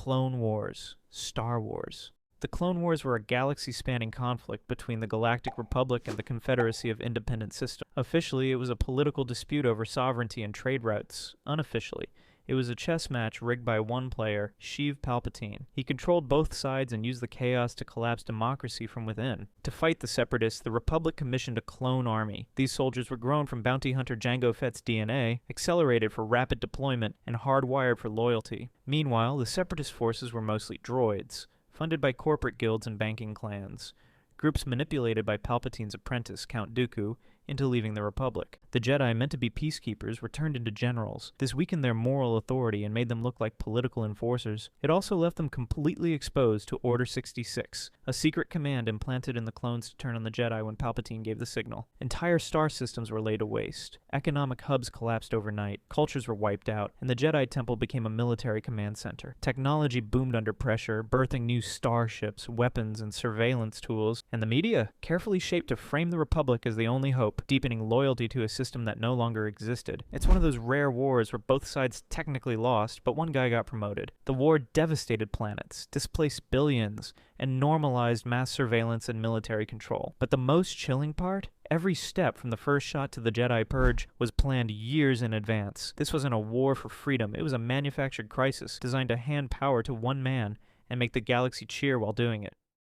Clone Wars, Star Wars. The Clone Wars were a galaxy-spanning conflict between the Galactic Republic and the Confederacy of Independent Systems. Officially, it was a political dispute over sovereignty and trade routes. Unofficially, it was a chess match rigged by one player, Sheev Palpatine. He controlled both sides and used the chaos to collapse democracy from within. To fight the Separatists, the Republic commissioned a clone army. These soldiers were grown from bounty hunter Jango Fett's DNA, accelerated for rapid deployment, and hardwired for loyalty. Meanwhile, the Separatist forces were mostly droids, funded by corporate guilds and banking clans. Groups manipulated by Palpatine's apprentice, Count Dooku, into leaving the Republic. The Jedi, meant to be peacekeepers, were turned into generals. This weakened their moral authority and made them look like political enforcers. It also left them completely exposed to Order 66, a secret command implanted in the clones to turn on the Jedi when Palpatine gave the signal. Entire star systems were laid to waste. Economic hubs collapsed overnight, cultures were wiped out, and the Jedi Temple became a military command center. Technology boomed under pressure, birthing new starships, weapons, and surveillance tools, and the media, carefully shaped to frame the Republic as the only hope, deepening loyalty to a system that no longer existed. It's one of those rare wars where both sides technically lost, but one guy got promoted. The war devastated planets, displaced billions, and normalized mass surveillance and military control. But the most chilling part? Every step from the first shot to the Jedi Purge was planned years in advance. This wasn't a war for freedom, it was a manufactured crisis designed to hand power to one man and make the galaxy cheer while doing it.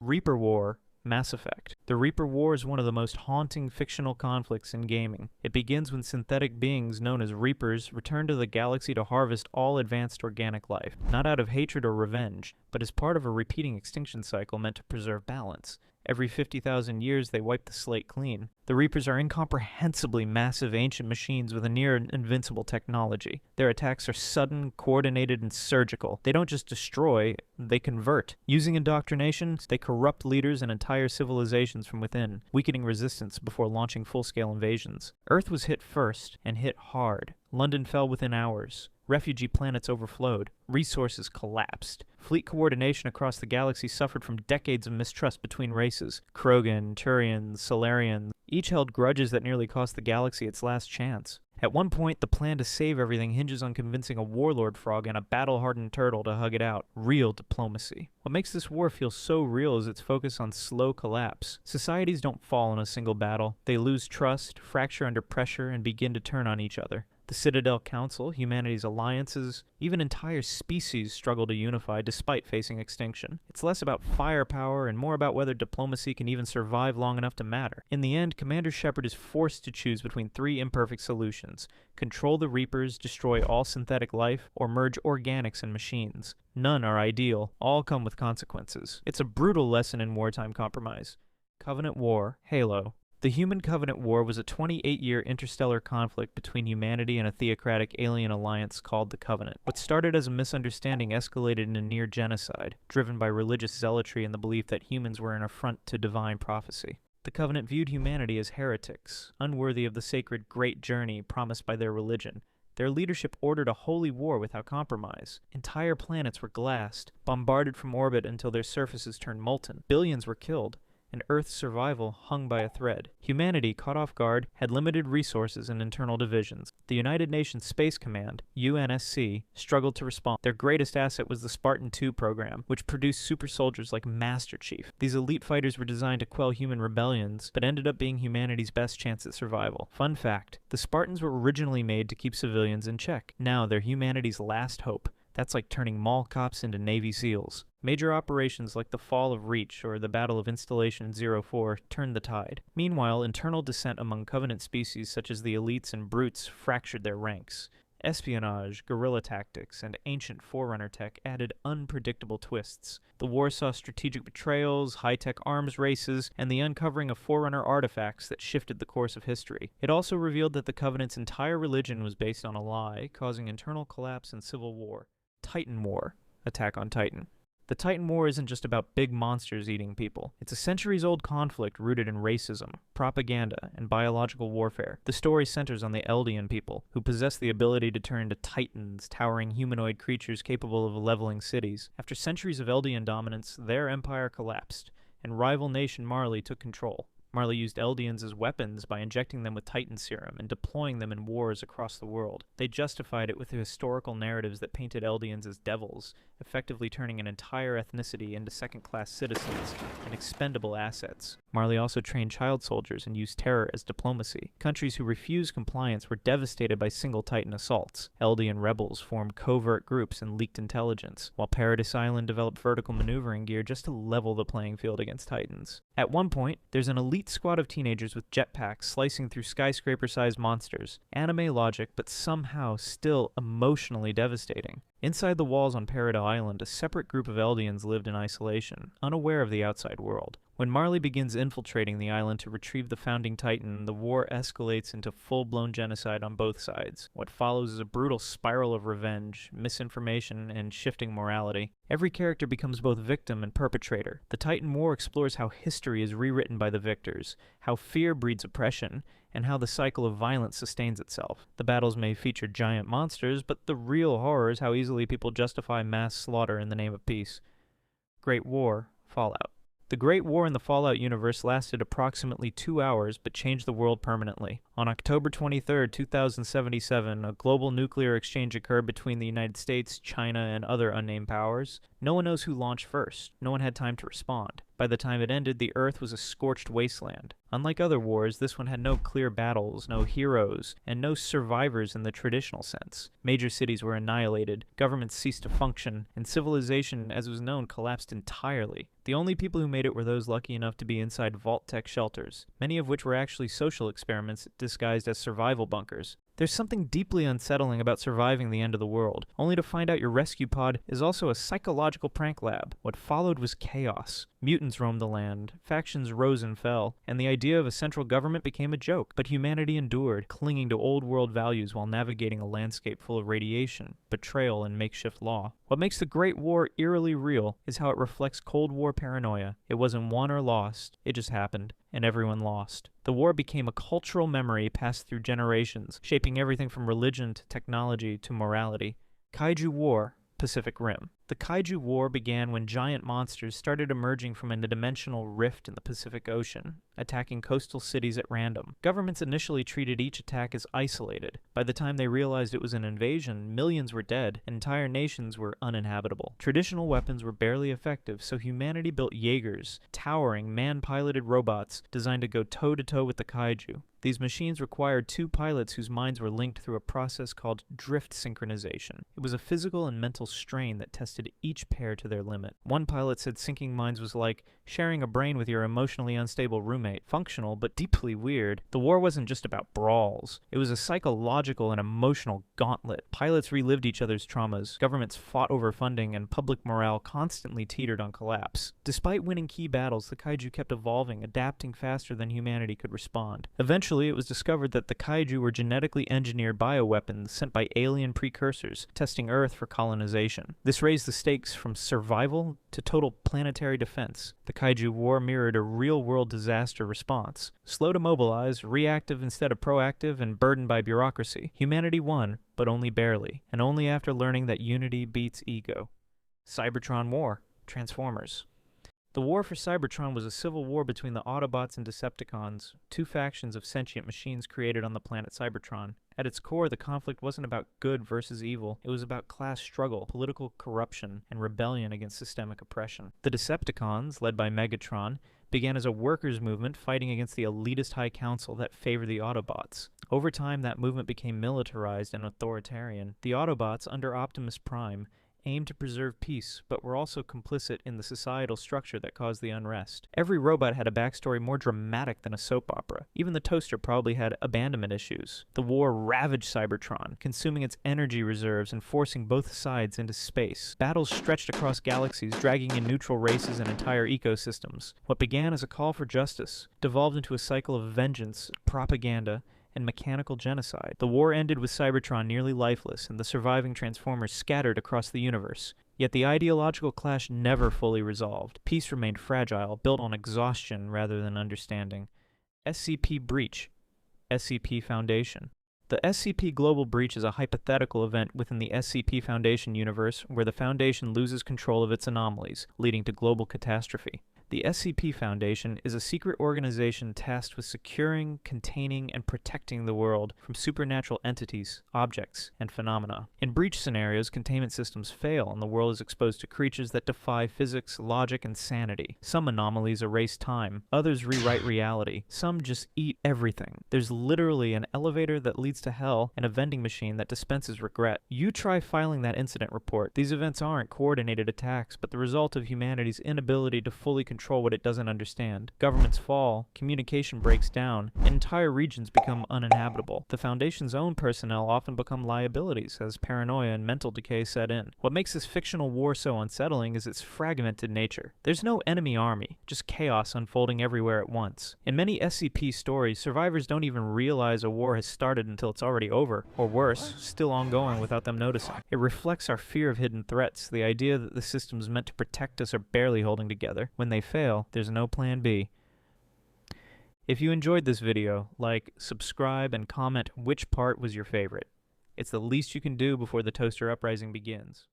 Reaper War, Mass Effect. The Reaper War is one of the most haunting fictional conflicts in gaming. It begins when synthetic beings known as Reapers return to the galaxy to harvest all advanced organic life, not out of hatred or revenge, but as part of a repeating extinction cycle meant to preserve balance. Every 50,000 years, they wipe the slate clean. The Reapers are incomprehensibly massive ancient machines with a near-invincible technology. Their attacks are sudden, coordinated, and surgical. They don't just destroy, they convert. Using indoctrination, they corrupt leaders and entire civilizations from within, weakening resistance before launching full-scale invasions. Earth was hit first, and hit hard. London fell within hours. Refugee planets overflowed. Resources collapsed. Fleet coordination across the galaxy suffered from decades of mistrust between races. Krogan, Turians, Solarians, each held grudges that nearly cost the galaxy its last chance. At one point, the plan to save everything hinges on convincing a warlord frog and a battle-hardened turtle to hug it out. Real diplomacy. What makes this war feel so real is its focus on slow collapse. Societies don't fall in a single battle. They lose trust, fracture under pressure, and begin to turn on each other. The Citadel Council, humanity's alliances, even entire species struggle to unify despite facing extinction. It's less about firepower and more about whether diplomacy can even survive long enough to matter. In the end, Commander Shepard is forced to choose between three imperfect solutions: control the Reapers, destroy all synthetic life, or merge organics and machines. None are ideal, all come with consequences. It's a brutal lesson in wartime compromise. Covenant War, Halo. The Human Covenant War was a 28-year interstellar conflict between humanity and a theocratic alien alliance called the Covenant. What started as a misunderstanding escalated into near genocide, driven by religious zealotry and the belief that humans were an affront to divine prophecy. The Covenant viewed humanity as heretics, unworthy of the sacred Great Journey promised by their religion. Their leadership ordered a holy war without compromise. Entire planets were glassed, bombarded from orbit until their surfaces turned molten. Billions were killed, and Earth's survival hung by a thread. Humanity, caught off guard, had limited resources and internal divisions. The United Nations Space Command, UNSC, struggled to respond. Their greatest asset was the Spartan II program, which produced super soldiers like Master Chief. These elite fighters were designed to quell human rebellions, but ended up being humanity's best chance at survival. Fun fact, the Spartans were originally made to keep civilians in check. Now they're humanity's last hope. That's like turning mall cops into Navy SEALs. Major operations like the Fall of Reach or the Battle of Installation 04 turned the tide. Meanwhile, internal dissent among Covenant species such as the elites and brutes fractured their ranks. Espionage, guerrilla tactics, and ancient Forerunner tech added unpredictable twists. The war saw strategic betrayals, high-tech arms races, and the uncovering of Forerunner artifacts that shifted the course of history. It also revealed that the Covenant's entire religion was based on a lie, causing internal collapse and civil war. Titan War, Attack on Titan. The Titan War isn't just about big monsters eating people. It's a centuries-old conflict rooted in racism, propaganda, and biological warfare. The story centers on the Eldian people, who possess the ability to turn into titans, towering humanoid creatures capable of leveling cities. After centuries of Eldian dominance, their empire collapsed, and rival nation Marley took control. Marley used Eldians as weapons by injecting them with Titan serum and deploying them in wars across the world. They justified it with the historical narratives that painted Eldians as devils, effectively turning an entire ethnicity into second-class citizens and expendable assets. Marley also trained child soldiers and used terror as diplomacy. Countries who refused compliance were devastated by single Titan assaults. Eldian rebels formed covert groups and leaked intelligence, while Paradise Island developed vertical maneuvering gear just to level the playing field against Titans. At one point, there's an elite squad of teenagers with jetpacks slicing through skyscraper-sized monsters. Anime logic, but somehow still emotionally devastating. Inside the walls on Paradise Island, a separate group of Eldians lived in isolation, unaware of the outside world. When Marley begins infiltrating the island to retrieve the founding Titan, the war escalates into full-blown genocide on both sides. What follows is a brutal spiral of revenge, misinformation, and shifting morality. Every character becomes both victim and perpetrator. The Titan War explores how history is rewritten by the victors, how fear breeds oppression, and how the cycle of violence sustains itself. The battles may feature giant monsters, but the real horror is how easily people justify mass slaughter in the name of peace. Great War, Fallout. The Great War in the Fallout universe lasted approximately 2 hours, but changed the world permanently. On October 23, 2077, a global nuclear exchange occurred between the United States, China, and other unnamed powers. No one knows who launched first. No one had time to respond. By the time it ended, the Earth was a scorched wasteland. Unlike other wars, this one had no clear battles, no heroes, and no survivors in the traditional sense. Major cities were annihilated, governments ceased to function, and civilization, as was known, collapsed entirely. The only people who made it were those lucky enough to be inside Vault-Tec shelters, many of which were actually social experiments disguised as survival bunkers. There's something deeply unsettling about surviving the end of the world, only to find out your rescue pod is also a psychological prank lab. What followed was chaos. Mutants roamed the land, factions rose and fell, and the idea of a central government became a joke. But humanity endured, clinging to old world values while navigating a landscape full of radiation, betrayal, and makeshift law. What makes the Great War eerily real is how it reflects Cold War paranoia. It wasn't won or lost, it just happened, and everyone lost. The war became a cultural memory passed through generations, shaping everything from religion to technology to morality. Kaiju War, Pacific Rim. The Kaiju War began when giant monsters started emerging from a dimensional rift in the Pacific Ocean, attacking coastal cities at random. Governments initially treated each attack as isolated. By the time they realized it was an invasion, millions were dead, and entire nations were uninhabitable. Traditional weapons were barely effective, so humanity built Jaegers, towering, man-piloted robots designed to go toe-to-toe with the Kaiju. These machines required 2 pilots whose minds were linked through a process called drift synchronization. It was a physical and mental strain that tested each pair to their limit. One pilot said syncing minds was like sharing a brain with your emotionally unstable roommate. Functional, but deeply weird. The war wasn't just about brawls. It was a psychological and emotional gauntlet. Pilots relived each other's traumas, governments fought over funding, and public morale constantly teetered on collapse. Despite winning key battles, the Kaiju kept evolving, adapting faster than humanity could respond. Eventually, it was discovered that the Kaiju were genetically engineered bioweapons sent by alien precursors, testing Earth for colonization. This raised the stakes from survival to total planetary defense. The Kaiju War mirrored a real-world disaster response. Slow to mobilize, reactive instead of proactive, and burdened by bureaucracy. Humanity won, but only barely, and only after learning that unity beats ego. Cybertron War, Transformers. The war for Cybertron was a civil war between the Autobots and Decepticons, 2 factions of sentient machines created on the planet Cybertron. At its core, the conflict wasn't about good versus evil. It was about class struggle, political corruption, and rebellion against systemic oppression. The Decepticons, led by Megatron, began as a workers' movement fighting against the elitist High Council that favored the Autobots. Over time, that movement became militarized and authoritarian. The Autobots, under Optimus Prime, aimed to preserve peace, but were also complicit in the societal structure that caused the unrest. Every robot had a backstory more dramatic than a soap opera. Even the toaster probably had abandonment issues. The war ravaged Cybertron, consuming its energy reserves and forcing both sides into space. Battles stretched across galaxies, dragging in neutral races and entire ecosystems. What began as a call for justice devolved into a cycle of vengeance, propaganda, and mechanical genocide. The war ended with Cybertron nearly lifeless and the surviving Transformers scattered across the universe. Yet the ideological clash never fully resolved. Peace remained fragile, built on exhaustion rather than understanding. SCP Breach, SCP Foundation. The SCP Global Breach is a hypothetical event within the SCP Foundation universe where the Foundation loses control of its anomalies, leading to global catastrophe. The SCP Foundation is a secret organization tasked with securing, containing, and protecting the world from supernatural entities, objects, and phenomena. In breach scenarios, containment systems fail and the world is exposed to creatures that defy physics, logic, and sanity. Some anomalies erase time, others rewrite reality, some just eat everything. There's literally an elevator that leads to hell and a vending machine that dispenses regret. You try filing that incident report. These events aren't coordinated attacks, but the result of humanity's inability to fully control what it doesn't understand. Governments fall, communication breaks down, and entire regions become uninhabitable. The Foundation's own personnel often become liabilities as paranoia and mental decay set in. What makes this fictional war so unsettling is its fragmented nature. There's no enemy army, just chaos unfolding everywhere at once. In many SCP stories, survivors don't even realize a war has started until it's already over, or worse, still ongoing without them noticing. It reflects our fear of hidden threats, the idea that the systems meant to protect us are barely holding together. When they fail, there's no plan B. If you enjoyed this video, like, subscribe, and comment which part was your favorite. It's the least you can do before the Toaster Uprising begins.